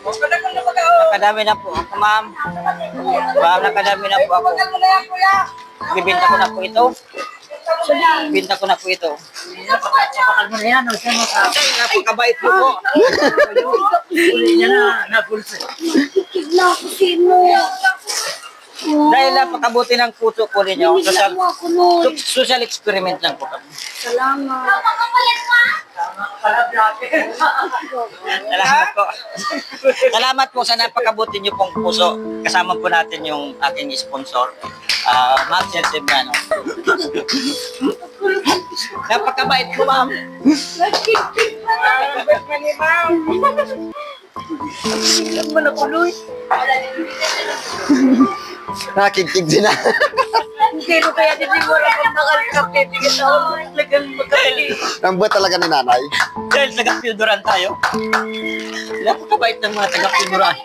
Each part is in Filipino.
Nakadami na po ako, ma'am. Ma'am, nakadami na po ako. Bibinta ko na po ito. Binta ko na po ito. Papakalmo na yan. Napakabait po po. Uli niya na napulsa. Tignan ko sino. Dahil napakabuti ng puso po ninyo. Binigyan mo ako nun. Social experiment lang po kami. Salamat. Salamat po. Salamat po sa napakabuti niyo pong puso. Kasama po natin yung aking sponsor. Ma'am Sensibiano. Napakabait po, ma'am. Tignan mo na kuloy. Nakikig din na. Hindi ko kaya hindi mo na kung nakalikape. Bigyan ako talagang magkakali. Rambot talaga ni nanay. Dahil taga-Piodoran tayo. Napakabait ng mga taga-Piodoran.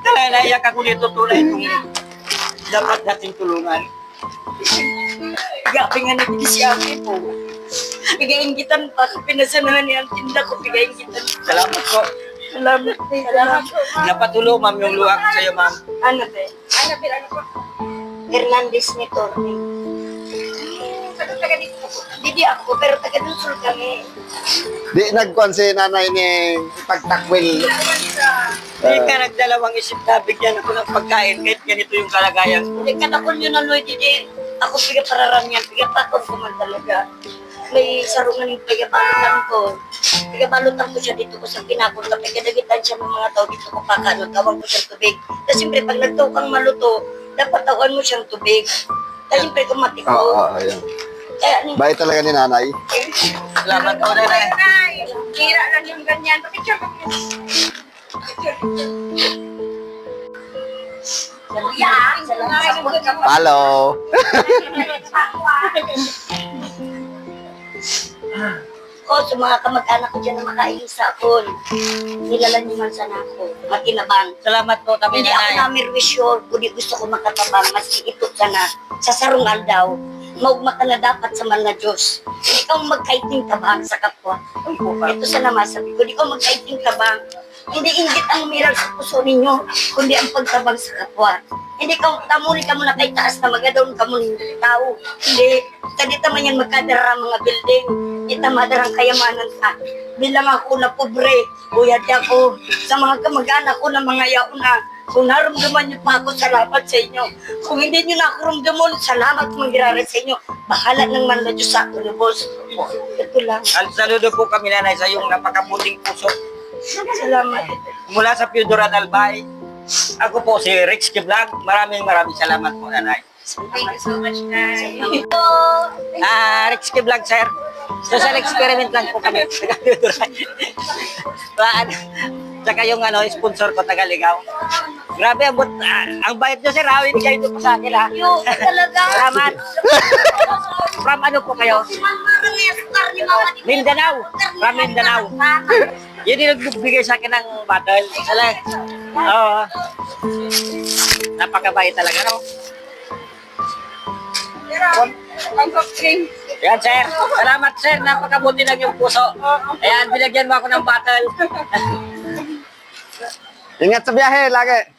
Kaya naiyak ako dito tulay kung dapat nating tulungan. Gabi nga nagdi si Ate po. Bigayin kitan pa. Pinasanahan niya ang tinda ko. Bigayin kitan. Salamat po. Salamat. Salamat. Napatulo, ma'am, yung luwak sa'yo, ma'am. Ano ba? Ano po? Hernandez ni Torne. Taga dito po. Didi ako, pero taga Dulsul kami. Di nagkuhan si nanay ni pagtakwil. Hindi ka nagdalawang isip na bigyan ako ng pagkain kahit ganito yung kalagayan ko. Hindi ka nakon yun na Lloyd, didi. Ako piga pararangan, piga pakon ko man talaga. May sarungan yung pigabalutan ko. Pigabalutan ko siya dito ko sa pinakon. Kapag kadagitan siya ng mga tao dito ko pakano, tawag ko siyang tubig. Tapos siyempre, pag nagtukang maluto, dapat tawan mo siyang tubig. Tapos siyempre, kung matiko. Ayan. Kaya, Bait talaga ni nanay. Salamat po, nanay. Kira lang yung ganyan. Picture ko. Salamat. Hello. O, sa mga kamag-anak ko dyan na makain sa ako, nilala niyo man sana ako, makinabang. Salamat po, tabi Hindi ako nanay. namin wisyo, kundi gusto ko makatabang, maski ito sana, sa sarungal daw, maugma ka na dapat sa mga Diyos. Hindi ka magkaiting tabang sa kapwa. Ito sana masabi ko, hindi ka magkaiting tabang. Hindi inggit ang umiral sa puso ninyo, kundi ang pagtabang sa kapwa. Hindi ka tamuni ka muna kay taas na magadawin ka muna yung tao. Hindi, kadita man yan magkadara mga building. Kita madarang kayamanan ka. Bilang ako na pobre, buyad ako sa mga kamag-anak ko na mga yauna. Kung naramdaman niyo pa ako, salamat sa inyo. Kung hindi niyo na ako ramdaman, salamat magiraran sa inyo. Bahala ng manla Diyos sa ako, boss. Ito lang. Saludo po kami, nanay, sa iyong napakabuting puso. Salamat. Mula sa Piodoran Albay, ako po si Rex Vlog. Maraming salamat po, nanay. Thank you so much, guys. Rex Vlog, sir. Social experiment lang po kami. Taga-Piodoran. Tsaka yung sponsor ko, Tagaligaw. Grabe, ang bayad nyo, sir. Hawin kayo ito po sa akin, ha? Yo, talaga. Salamat. From ano po kayo? Mindanao. From Mindanao. Yun yung nagbibigay sa akin ng bottle. Oo. Napakabait talaga, no? Yan, sir. Salamat, sir. Napakabuti lang yung puso. Ayan, binagyan mo ako ng bottle. Ingat sa biyahe lagi.